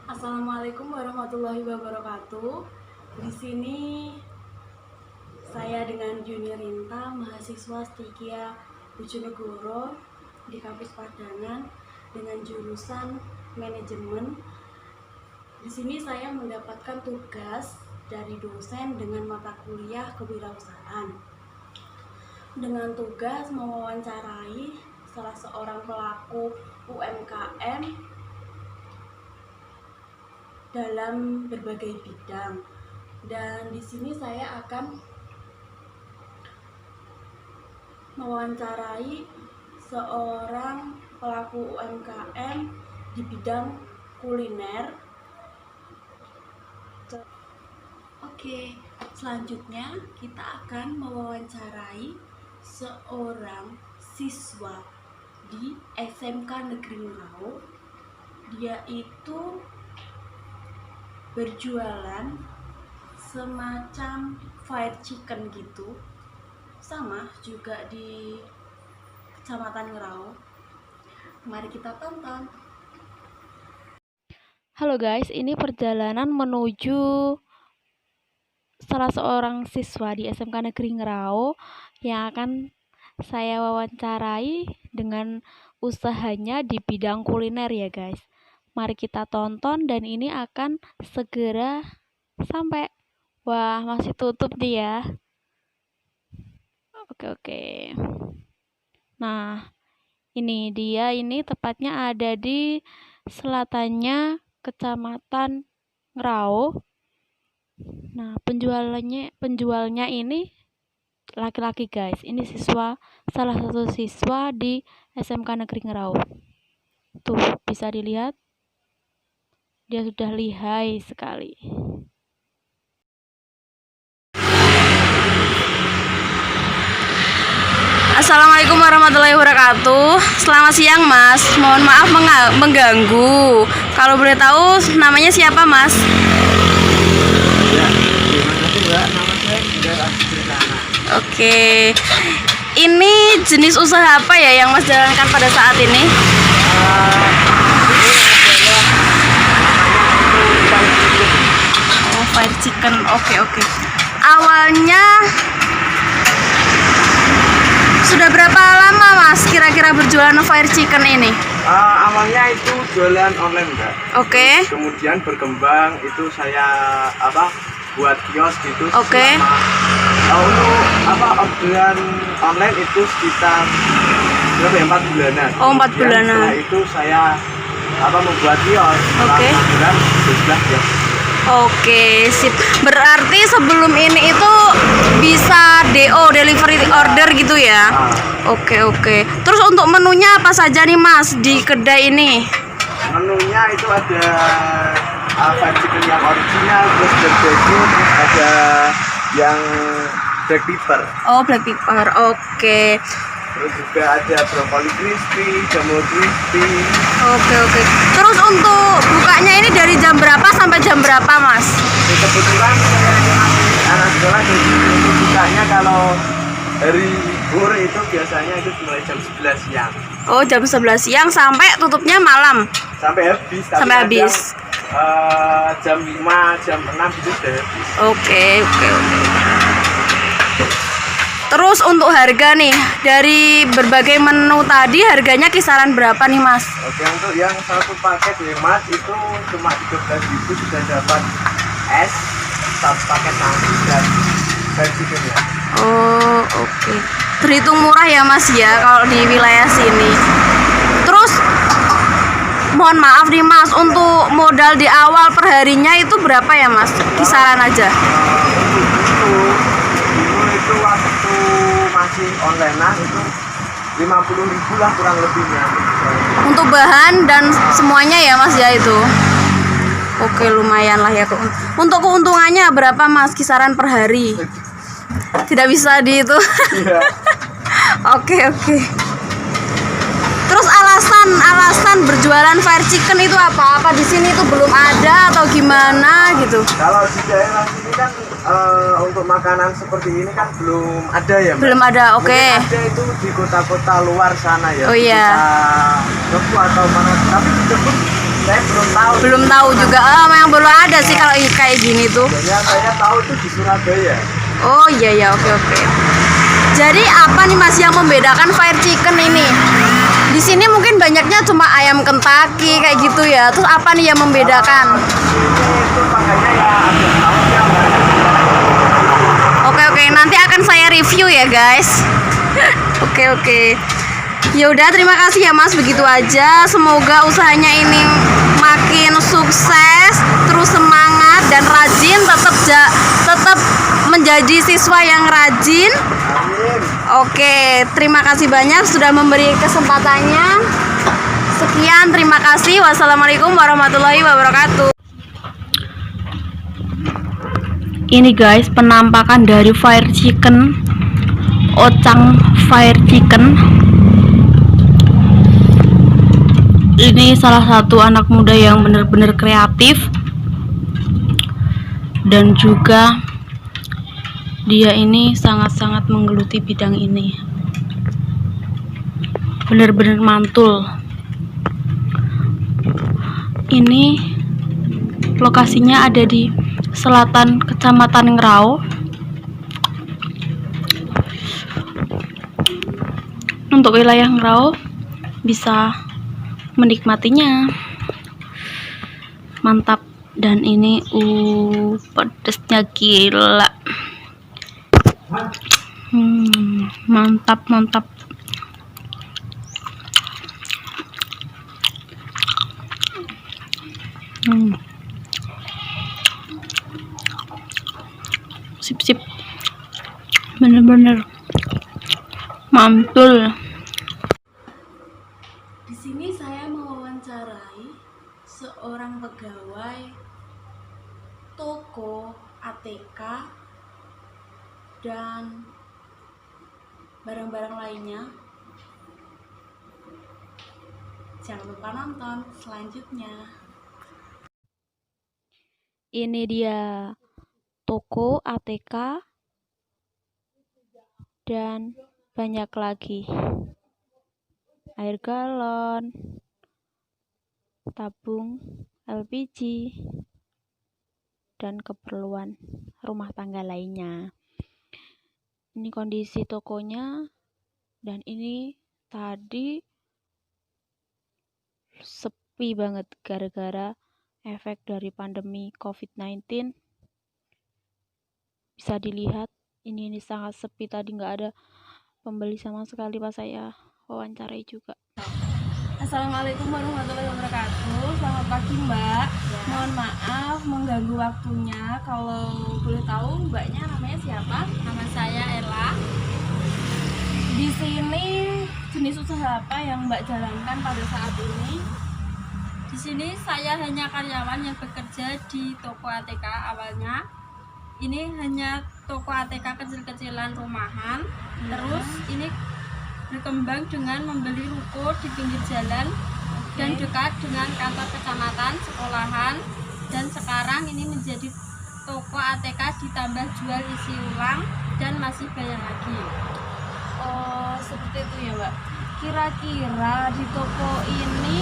Assalamualaikum warahmatullahi wabarakatuh. Di sini saya dengan Junior Rinta, mahasiswa Stikia Bojonegoro di kampus Padangan dengan jurusan manajemen. Di sini saya mendapatkan tugas dari dosen dengan mata kuliah kewirausahaan. Dengan tugas mewawancarai salah seorang pelaku UMKM dalam berbagai bidang, dan di sini saya akan mewawancarai seorang pelaku UMKM di bidang kuliner. Oke, selanjutnya kita akan mewawancarai seorang siswa di SMK Negeri Ngerau. Dia itu berjualan semacam fried chicken gitu, sama juga di Kecamatan Ngerau. Mari kita tonton. Halo guys, ini perjalanan menuju salah seorang siswa di SMK Negeri Ngerau yang akan saya wawancarai dengan usahanya di bidang kuliner ya guys. Mari kita tonton dan ini akan segera sampai. Wah, masih tutup dia. Oke. Nah, ini dia, ini tepatnya ada di selatannya Kecamatan Ngerau. Nah, penjualnya ini laki-laki guys. Ini salah satu siswa di SMK Negeri Ngerau. Tuh, bisa dilihat. Dia sudah lihai sekali. Assalamualaikum warahmatullahi wabarakatuh. Selamat siang Mas. Mohon maaf mengganggu. Kalau boleh tahu namanya siapa Mas? Ya, terima kasih Mbak. Nama saya Hendar Asrikana. Oke. Ini jenis usaha apa ya yang Mas jalankan pada saat ini? Ini adalah Oh, fried chicken. Oke. Awalnya sudah berapa lama Mas kira-kira berjualan fried chicken ini? awalnya itu jualan online Mbak. Oke. Kemudian berkembang itu saya buat kios gitu. Oke. Untuk orderan online itu sekitar berapa ya, 4 bulanan. Oh, 4 Kemudian bulanan. Setelah itu saya membuat kios. Oke. Orderan 12 ya. Oke, sip. Berarti sebelum ini itu bisa DO, delivery order gitu ya? Oke. Terus untuk menunya apa saja nih Mas di kedai ini? Menunya itu ada fried chicken yang original, terus barbecue, terus ada yang black pepper. Oh, black pepper. Oke. Terus juga ada brokoli crispy, jamur crispy. Oke. Terus untuk bukanya ini dari jam berapa sampai jam berapa Mas? Kebetulan saya ini masih anak sekolah, jadi bukanya kalau hari libur itu biasanya itu mulai jam 11 siang. Oh, jam 11 siang sampai tutupnya malam? Sampai habis. Sampai habis. Jam 5, jam 6 itu sudah habis. Oke. Terus untuk harga nih, dari berbagai menu tadi harganya kisaran berapa nih Mas? Oke, untuk yang satu paket hemat itu cuma 13.000 sudah dapat es, satu paket nasi dan fried chicken ya. Oh, oke. Terhitung murah ya Mas ya kalau di wilayah sini. Terus mohon maaf nih Mas, untuk modal di awal perharinya itu berapa ya Mas? Kisaran aja. Itu waktu masih online itu 50.000 lah kurang lebihnya. Untuk bahan dan semuanya ya Mas ya itu. Oke, lumayan lah ya. Untuk keuntungannya berapa Mas kisaran per hari? Tidak bisa di itu. Iya. Oke. Terus alasan berjualan fried chicken itu apa? Apa di sini itu belum ada atau gimana gitu? Kalau di daerah sini kan untuk makanan seperti ini kan belum ada ya, Mbak? Belum ada, oke. Mungkin ada itu di kota-kota luar sana ya. Oh, iya. Jogja atau mana? Tapi di Jogja saya belum tahu. Belum tahu juga. Memang belum ada sih kalau kayak gini tuh. Soalnya saya tahu itu di Surabaya. Oh iya ya, oke oke. Jadi apa nih Mas yang membedakan fried chicken ini? Di sini mungkin banyaknya cuma ayam Kentucky kayak gitu ya. Terus apa nih yang membedakan? Ini itu makanya ya ada tahunya, Mbak. Oke oke, nanti akan saya review ya guys. Oke oke. Ya udah, terima kasih ya Mas, begitu aja. Semoga usahanya ini makin sukses, terus semangat dan rajin, tetap menjadi siswa yang rajin. Amin. Oke, terima kasih banyak sudah memberi kesempatannya. Sekian, terima kasih. Wassalamualaikum warahmatullahi wabarakatuh. Ini guys, penampakan dari fried chicken, Ocang fried chicken. Ini salah satu anak muda yang benar-benar kreatif, dan juga dia ini sangat-sangat menggeluti bidang ini, benar-benar mantul. Ini lokasinya ada di selatan Kecamatan Ngerau. Untuk wilayah Ngerau bisa menikmatinya, mantap. Dan ini pedesnya gila. Mantap mantap. Sip sip, bener-bener mantul. Di sini saya mewawancarai seorang pegawai toko ATK dan barang-barang lainnya. Jangan lupa nonton selanjutnya. Ini dia toko ATK dan banyak lagi. Air galon, tabung LPG, dan keperluan rumah tangga lainnya. Ini kondisi tokonya, dan ini tadi sepi banget gara-gara efek dari pandemi COVID-19. Bisa dilihat ini sangat sepi, tadi nggak ada pembeli sama sekali pas saya wawancarai juga. Assalamualaikum warahmatullahi wabarakatuh. Selamat pagi Mbak. Mohon maaf mengganggu waktunya. Kalau boleh tahu Mbaknya namanya siapa? Nama saya Ella. Di sini jenis usaha apa yang Mbak jalankan pada saat ini? Di sini saya hanya karyawan yang bekerja di toko ATK awalnya. Ini hanya toko ATK kecil-kecilan rumahan. Terus ini berkembang dengan membeli ruko di pinggir jalan dan dekat dengan kantor kecamatan, sekolahan, dan sekarang ini menjadi toko ATK ditambah jual isi ulang dan masih banyak lagi. Oh, seperti itu ya Mbak. Kira-kira di toko ini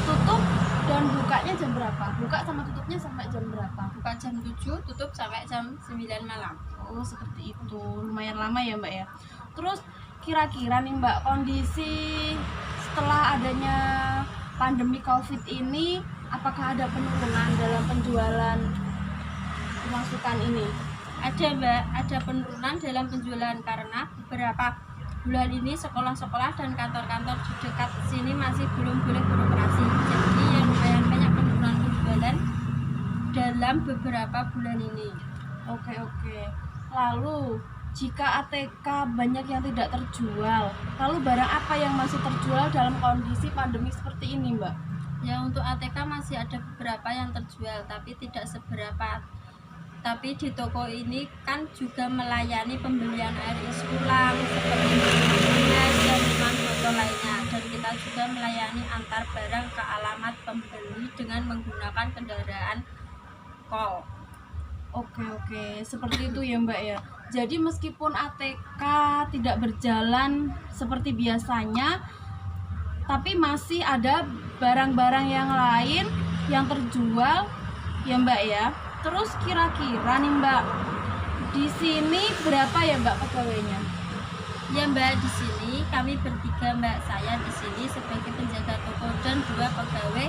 tutup dan bukanya jam berapa? Buka sama tutupnya sampai jam berapa? Buka jam 7, tutup sampai jam 9 malam. Oh, seperti itu. Lumayan lama ya Mbak ya. Terus kira-kira nih Mbak, kondisi setelah adanya pandemi COVID ini, apakah ada penurunan dalam penjualan pemasukan ini? Ada Mbak, ada penurunan dalam penjualan karena beberapa bulan ini sekolah-sekolah dan kantor-kantor di dekat sini masih belum boleh beroperasi. Jadi yang lumayan banyak penurunan penjualan dalam beberapa bulan ini. Oke. Lalu jika ATK banyak yang tidak terjual, lalu barang apa yang masih terjual dalam kondisi pandemi seperti ini Mbak? Ya, untuk ATK masih ada beberapa yang terjual, tapi tidak seberapa. Tapi di toko ini kan juga melayani pembelian air is ulang seperti es dan minuman botol lainnya, dan kita juga melayani antar barang ke alamat pembeli dengan menggunakan kendaraan call. Oke, seperti itu ya Mbak ya. Jadi meskipun ATK tidak berjalan seperti biasanya, tapi masih ada barang-barang yang lain yang terjual ya Mbak ya. Terus kira-kira nih Mbak, di sini berapa ya Mbak pegawainya? Ya Mbak, di sini kami bertiga Mbak. Saya di sini sebagai penjaga toko dan 2 pegawai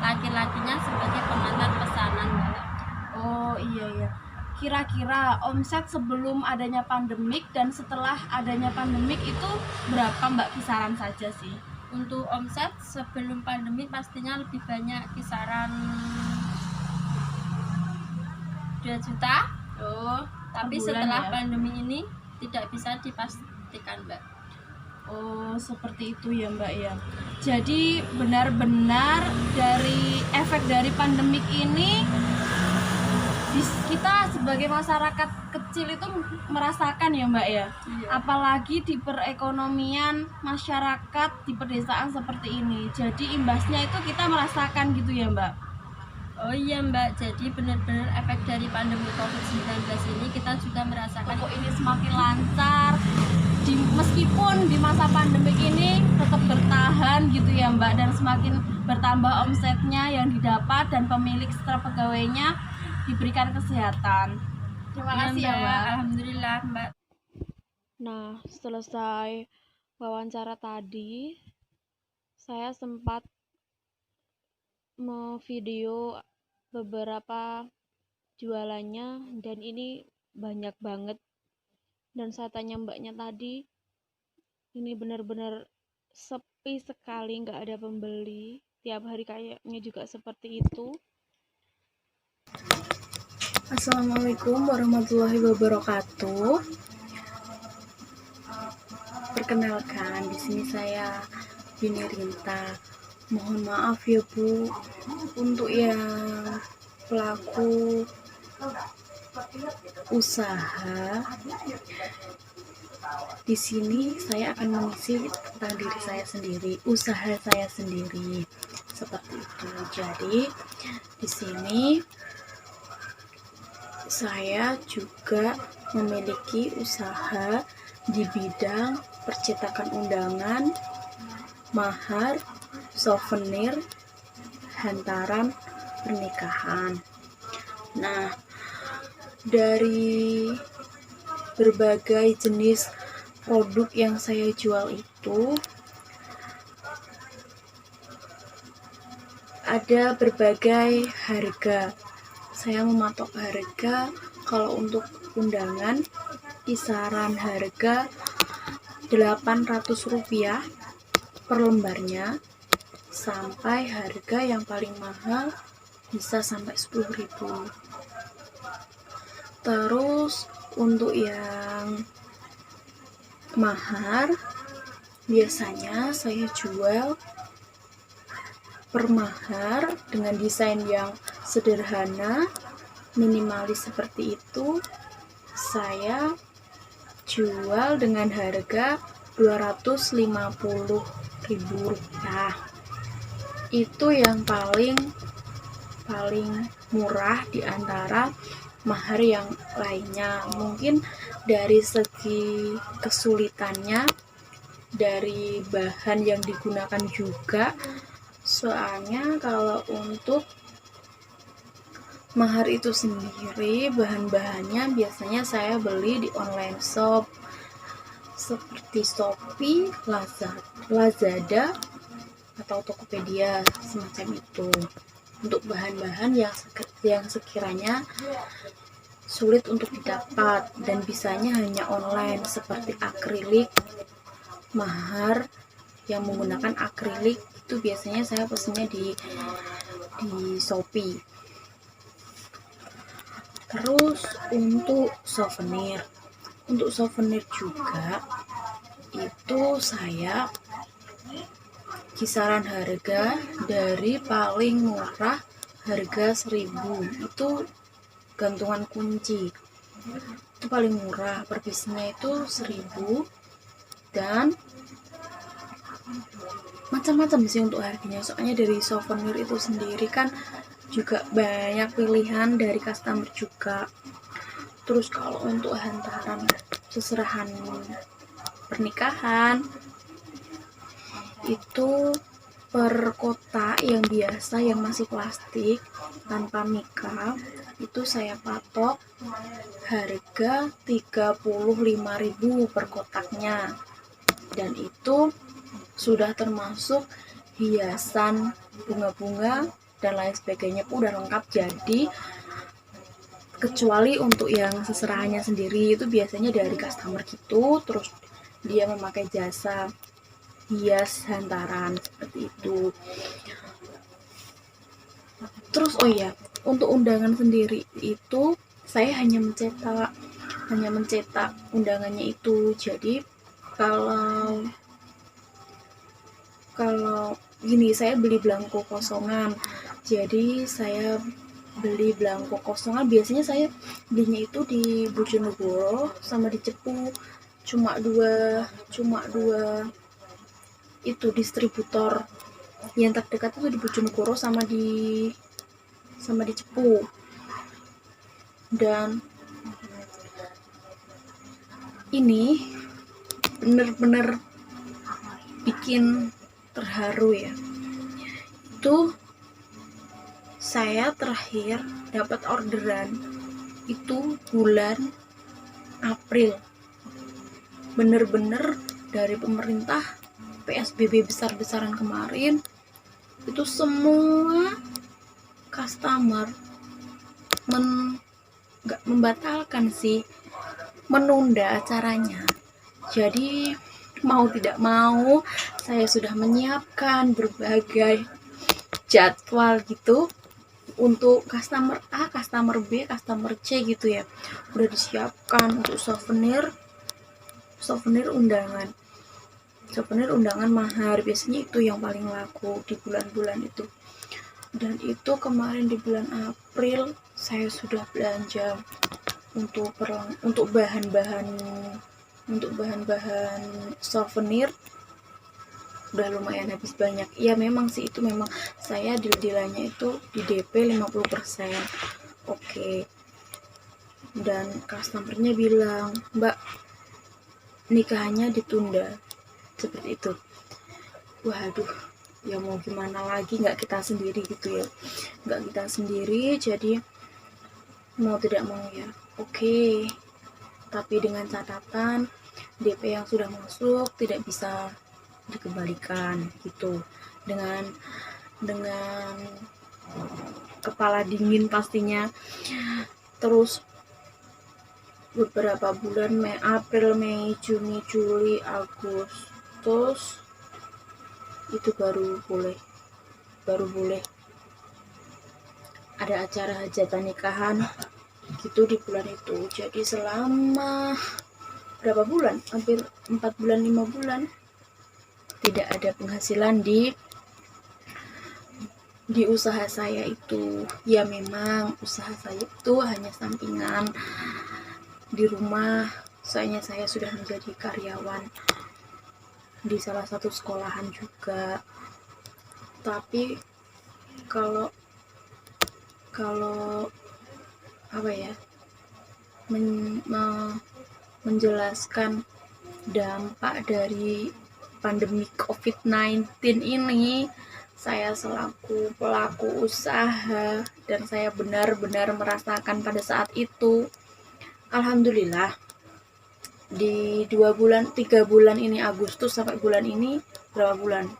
laki-lakinya sebagai pengantar pesanan Mbak. Oh iya. Kira-kira omset sebelum adanya pandemik dan setelah adanya pandemik itu berapa Mbak kisaran saja sih? Untuk omset sebelum pandemi pastinya lebih banyak, kisaran 2 juta. Oh, Tapi per bulan setelah ya? pandemi ini tidak bisa dipastikan Mbak. Oh, seperti itu ya Mbak ya. Jadi benar-benar dari efek dari pandemik ini kita sebagai masyarakat kecil itu merasakan ya Mbak ya. Iya. Apalagi di perekonomian masyarakat di pedesaan seperti ini. Jadi imbasnya itu kita merasakan gitu ya Mbak. Oh iya Mbak, jadi benar-benar efek dari pandemi COVID-19 ini kita juga merasakan. Toko ini semakin lancar. Meskipun di masa pandemi ini tetap bertahan gitu ya Mbak, dan semakin bertambah omsetnya yang didapat dan pemilik serta pegawainya diberikan kesehatan. Terima kasih ya Mbak. Alhamdulillah Mbak. Nah, selesai wawancara tadi, saya sempat memvideo beberapa jualannya dan ini banyak banget. Dan saya tanya mbaknya tadi, ini benar-benar sepi sekali, nggak ada pembeli. Tiap hari kayaknya juga seperti itu. Assalamualaikum warahmatullahi wabarakatuh. Perkenalkan, di sini saya Bini Rinta. Mohon maaf ya Bu untuk yang pelaku usaha. Di sini saya akan mengisi tentang diri saya sendiri, usaha saya sendiri. Seperti itu. Jadi di sini saya juga memiliki usaha di bidang percetakan undangan, mahar, souvenir, hantaran pernikahan. Nah, dari berbagai jenis produk yang saya jual itu ada berbagai harga. Saya mematok harga kalau untuk undangan kisaran harga Rp800 per lembarnya, sampai harga yang paling mahal bisa sampai 10.000. Terus untuk yang mahar biasanya saya jual per mahar dengan desain yang sederhana, minimalis seperti itu. Saya jual dengan harga Rp250.000. Itu yang paling murah di antara mahar yang lainnya. Mungkin dari segi kesulitannya, dari bahan yang digunakan juga. Soalnya kalau untuk mahar itu sendiri, bahan-bahannya biasanya saya beli di online shop seperti Shopee, Lazada, atau Tokopedia, semacam itu. Untuk bahan-bahan yang sekiranya sulit untuk didapat dan bisanya hanya online, seperti akrilik, mahar yang menggunakan akrilik itu biasanya saya pesennya di Shopee. Terus untuk souvenir juga itu saya kisaran harga dari paling murah harga 1.000, itu gantungan kunci itu paling murah, per piece-nya itu 1.000, dan macam-macam sih untuk harganya. Soalnya dari souvenir itu sendiri kan juga banyak pilihan dari customer juga. Terus kalau untuk hantaran seserahan pernikahan itu per kotak yang biasa yang masih plastik tanpa mika itu saya patok harga 35.000 per kotaknya, dan itu sudah termasuk hiasan bunga-bunga dan lain sebagainya pun udah lengkap. Jadi kecuali untuk yang seserahannya sendiri itu biasanya dari customer gitu, terus dia memakai jasa hias hantaran seperti itu. Terus oh iya, untuk undangan sendiri itu saya hanya mencetak undangannya itu. Jadi kalau gini, saya beli belangko kosongan. Jadi saya beli belangko kosongan, biasanya saya belinya itu di Bojonegoro sama di Cepu. Cuma dua itu distributor yang terdekat itu di Bojonegoro sama di Cepu. Dan ini bener-bener bikin terharu ya. Itu saya terakhir dapat orderan itu bulan April. Bener-bener dari pemerintah PSBB besar-besaran kemarin itu semua customer nggak membatalkan sih, menunda acaranya. Jadi mau tidak mau saya sudah menyiapkan berbagai jadwal gitu untuk customer A, customer B, customer C gitu ya. Udah disiapkan untuk souvenir undangan. Souvenir undangan mahar biasanya itu yang paling laku di bulan-bulan itu. Dan itu kemarin di bulan April saya sudah belanja untuk bahan-bahan souvenir udah lumayan habis banyak. Ya memang sih, itu memang saya deal-dealannya itu di DP 50%. Oke. Dan customernya bilang, "Mbak, nikahannya ditunda." Seperti itu. Waduh, ya mau gimana lagi, nggak kita sendiri gitu ya, nggak kita sendiri. Jadi mau tidak mau ya oke, tapi dengan catatan DP yang sudah masuk tidak bisa dikembalikan gitu, dengan kepala dingin pastinya. Terus beberapa bulan April, Mei, Juni, Juli, Agustus itu baru boleh ada acara hajatan nikahan gitu di bulan itu. Jadi selama berapa bulan, hampir 4 bulan 5 bulan tidak ada penghasilan di usaha saya itu. Ya memang usaha saya itu hanya sampingan di rumah. Soalnya saya sudah menjadi karyawan di salah satu sekolahan juga. Tapi kalau apa ya, menjelaskan dampak dari pandemi COVID-19 ini, saya selaku pelaku usaha dan saya benar-benar merasakan pada saat itu. Alhamdulillah di 3 bulan ini, Agustus sampai bulan ini berapa bulan?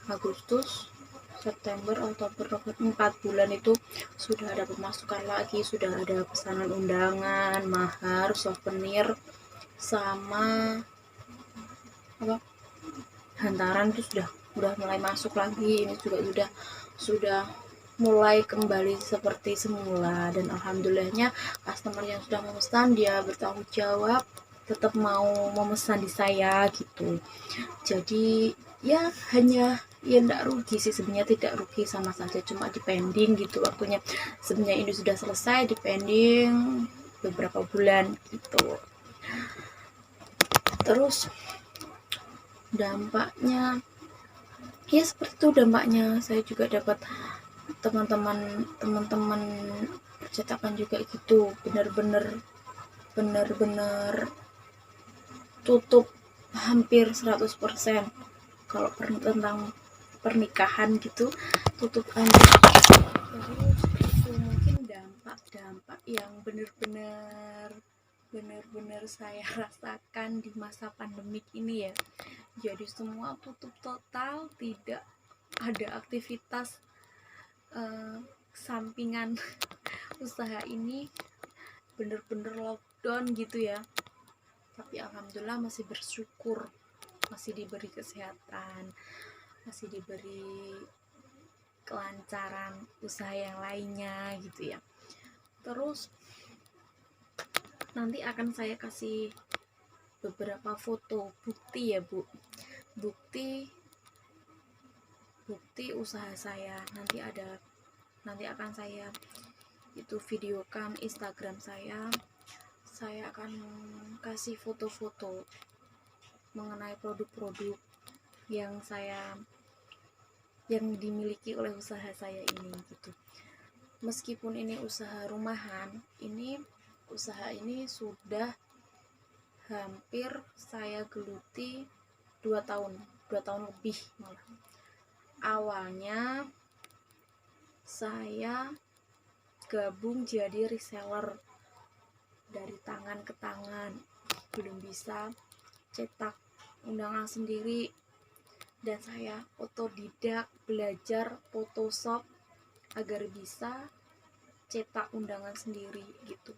Agustus, September, Oktober, November, 4 bulan itu sudah ada pemasukan lagi, sudah ada pesanan undangan, mahar, souvenir, sama hantaran itu sudah mulai masuk lagi. Ini juga sudah mulai kembali seperti semula. Dan alhamdulillahnya customer yang sudah memesan dia bertanggung jawab, tetap mau memesan di saya gitu. Jadi ya enggak rugi sih sebenarnya, tidak rugi, sama saja, cuma dipending gitu waktunya. Sebenarnya ini sudah selesai, dipending beberapa bulan gitu. Terus dampaknya ya seperti itu, dampaknya saya juga dapat teman-teman percetakan juga gitu, bener-bener tutup hampir 100%. Kalau tentang pernikahan gitu tutup hampir. Terus itu mungkin dampak yang bener-bener saya rasakan di masa pandemik ini ya. Jadi semua tutup total, tidak ada aktivitas sampingan. Usaha ini bener-bener lockdown gitu ya. Tapi alhamdulillah masih bersyukur, masih diberi kesehatan, masih diberi kelancaran usaha yang lainnya gitu ya. Terus nanti akan saya kasih beberapa foto bukti ya Bu, bukti usaha saya. Nanti akan saya itu videokan Instagram saya akan kasih foto-foto mengenai produk-produk yang dimiliki oleh usaha saya ini gitu. Meskipun ini usaha rumahan, usaha ini sudah hampir saya geluti 2 tahun lebih malah. Awalnya saya gabung jadi reseller, dari tangan ke tangan, belum bisa cetak undangan sendiri, dan saya otodidak belajar Photoshop agar bisa cetak undangan sendiri gitu.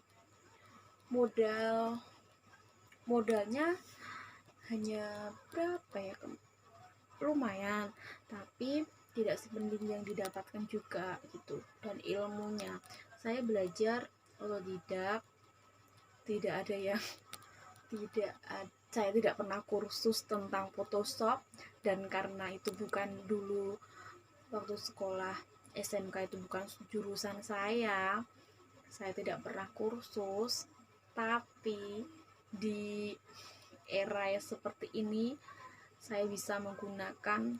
Modalnya hanya berapa ya, lumayan, tapi tidak sepenting yang didapatkan juga gitu. Dan ilmunya saya belajar otodidak, saya tidak pernah kursus tentang Photoshop, dan karena itu bukan dulu waktu sekolah SMK itu bukan jurusan saya tidak pernah kursus. Tapi di era seperti ini saya bisa menggunakan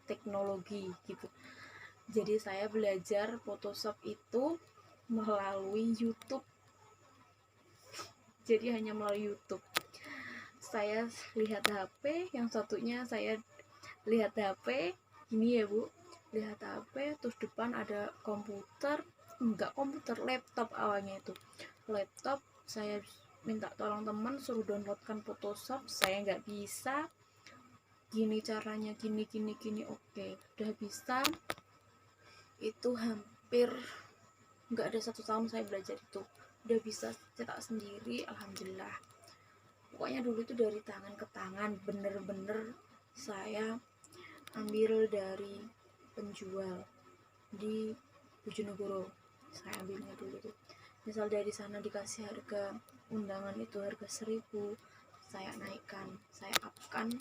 teknologi gitu. Jadi saya belajar Photoshop itu melalui YouTube. Jadi hanya melalui YouTube. Saya lihat HP, yang satunya saya lihat HP, ini ya Bu, lihat HP, terus depan ada laptop. Awalnya itu laptop, saya minta tolong teman suruh downloadkan Photoshop, saya nggak bisa, gini caranya, gini, oke, udah bisa. Itu hampir nggak ada 1 tahun saya belajar itu, udah bisa cetak sendiri, alhamdulillah. Pokoknya dulu itu dari tangan ke tangan, bener-bener saya ambil dari penjual di Bojonegoro. Saya ambilnya dulu tuh, misal dari sana dikasih harga undangan itu harga 1.000, saya naikkan, saya upkan,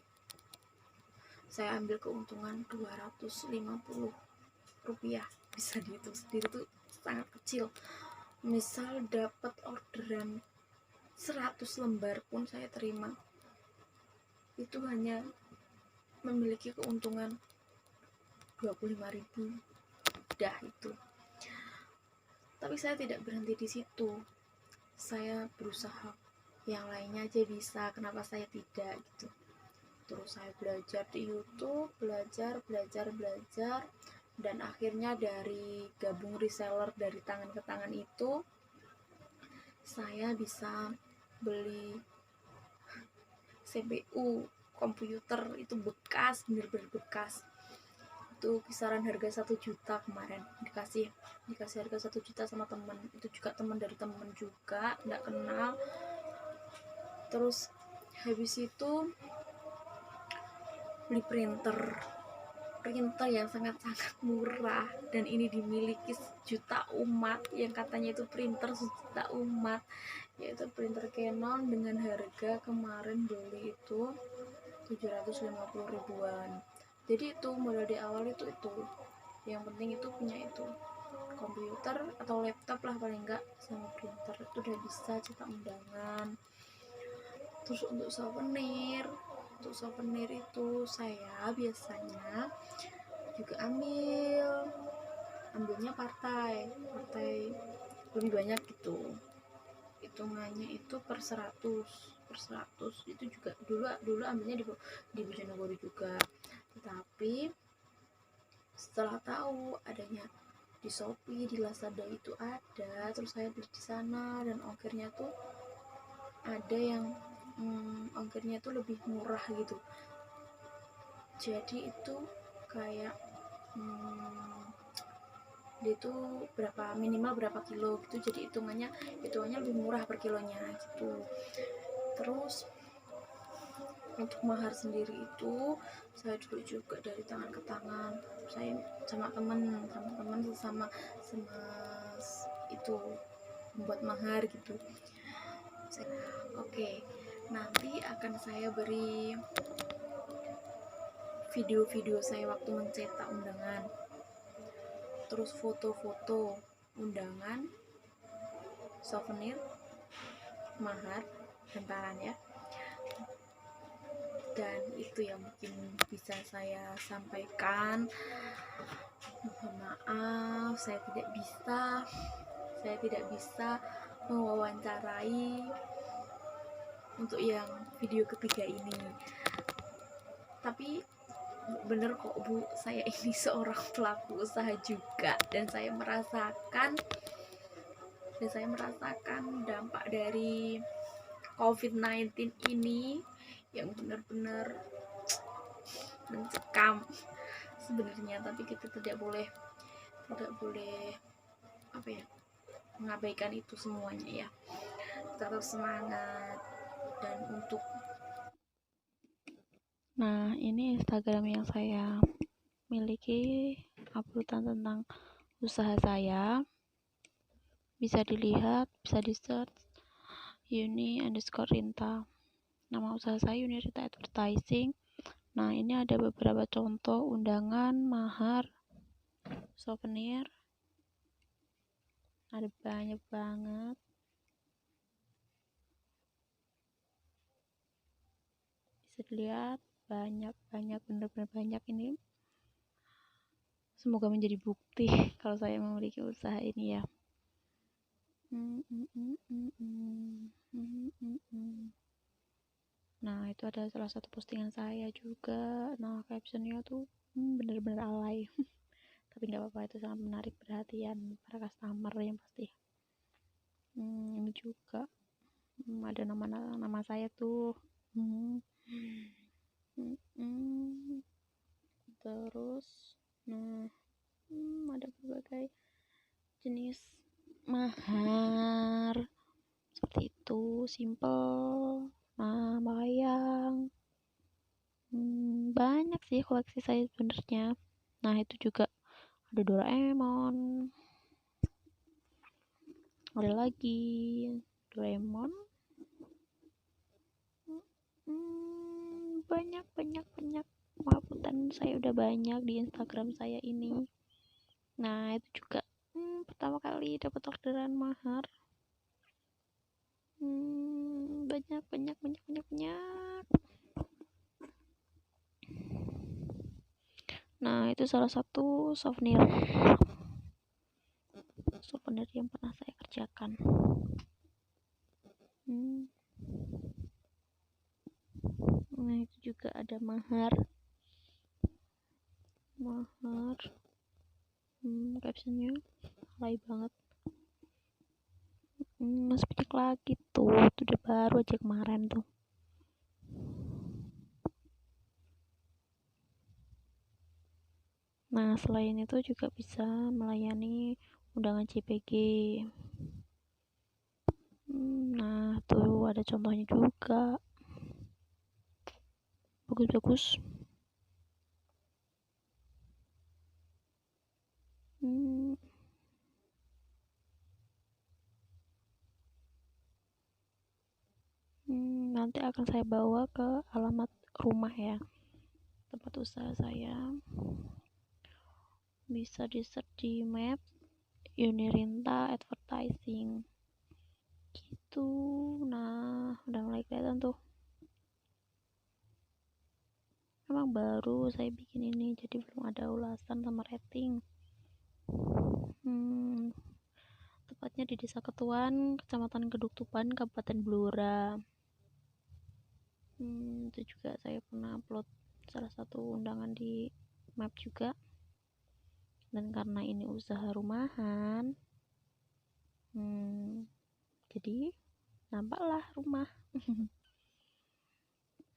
saya ambil keuntungan 250 rupiah. Bisa dihitung sendiri tuh sangat kecil. Misal dapat orderan 100 lembar pun saya terima, itu hanya memiliki keuntungan 25.000, dah itu. Tapi saya tidak berhenti di situ, saya berusaha yang lainnya aja bisa, kenapa saya tidak gitu. Terus saya belajar di YouTube, belajar, dan akhirnya dari gabung reseller dari tangan ke tangan itu, saya bisa beli CPU komputer itu bekas, bener-bener bekas. Itu kisaran harga 1 juta kemarin, dikasih harga 1 juta sama temen, itu juga teman dari temen juga, nggak kenal. Terus habis itu beli printer yang sangat-sangat murah, dan ini dimiliki sejuta umat, yang katanya itu printer sejuta umat, yaitu printer Canon dengan harga kemarin beli itu 750 ribuan. Jadi itu modal di awal itu yang penting itu punya itu komputer atau laptop lah paling enggak, sama printer, itu udah bisa cetak undangan. Terus untuk souvenir itu saya biasanya juga ambil ambilnya partai lebih banyak gitu, hitungannya itu per 100 itu juga dulu ambilnya di Bojonegoro juga, tetapi setelah tahu adanya di Shopee, di Lazada itu ada, terus saya beli di sana dan ongkirnya tuh ada yang ongkirnya tuh lebih murah gitu. Jadi itu kayak dia itu minimal berapa kilo gitu, jadi hitungannya lebih murah per kilonya gitu. Terus untuk mahar sendiri itu saya dulu juga dari tangan ke tangan, saya sama teman sama itu membuat mahar gitu. Oke, nanti akan saya beri video-video saya waktu mencetak undangan, terus foto-foto undangan, souvenir, mahar, hantaran ya. Dan itu yang mungkin bisa saya sampaikan. Mohon maaf saya tidak bisa mewawancarai untuk yang video ketiga ini. Tapi bener kok Bu, saya ini seorang pelaku usaha juga, dan saya merasakan dampak dari COVID-19 ini yang benar-benar mencekam sebenarnya. Tapi kita tidak boleh mengabaikan itu semuanya ya. Tetap semangat. Dan untuk ini Instagram yang saya miliki, uploadan tentang usaha saya, bisa dilihat, bisa di search Yuni_Rinta. Nama usaha saya Yuni_Rinta Advertising. Nah, ini ada beberapa contoh undangan, mahar, souvenir, ada banyak banget. Bisa dilihat, banyak, benar-benar banyak. Ini semoga menjadi bukti kalau saya memiliki usaha ini ya. Nah, itu ada salah satu postingan saya juga. Nah, captionnya tuh bener-bener alay. Tapi nggak apa-apa, itu sangat menarik perhatian para customer yang pasti. Ini juga ada nama saya tuh. Terus ada berbagai jenis mahar seperti itu, simple, melayang, banyak sih koleksi saya sebenarnya. Nah, itu juga ada Doraemon, ada lagi Doraemon, banyak. Uploadan saya udah banyak di Instagram saya ini. Nah, itu juga pertama kali dapat orderan mahar. Banyak. Nah, itu salah satu souvenir yang pernah saya kerjakan. Nah, itu juga ada mahar, captionnya alay banget. Masih banyak lagi tuh, itu udah baru aja kemarin tuh. Nah, selain itu juga bisa melayani undangan CPG. Nah, tuh ada contohnya juga, bagus. Nanti akan saya bawa ke alamat rumah ya, tempat usaha saya. Bisa di search di map Yuni_Rinta Advertising gitu. Nah, udah mulai kelihatan tuh. Emang baru saya bikin ini, jadi belum ada ulasan sama rating. Tepatnya di Desa Ketuan, Kecamatan Keduktupan, Kabupaten Blora. Itu juga saya pernah upload salah satu undangan di map juga. Dan karena ini usaha rumahan, jadi nampaklah rumah.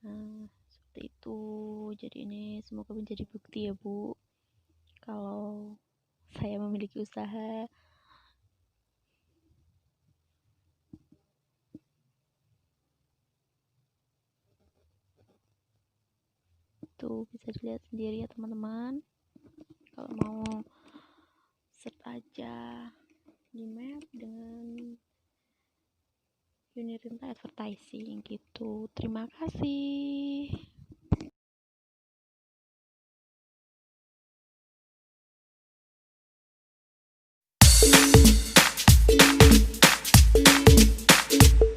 Nah, seperti itu. Jadi ini semoga menjadi bukti ya Bu, kalau saya memiliki usaha. Tuh bisa dilihat sendiri ya teman-teman. Kalau mau search aja di map dengan Unirinta Advertising gitu. Terima kasih.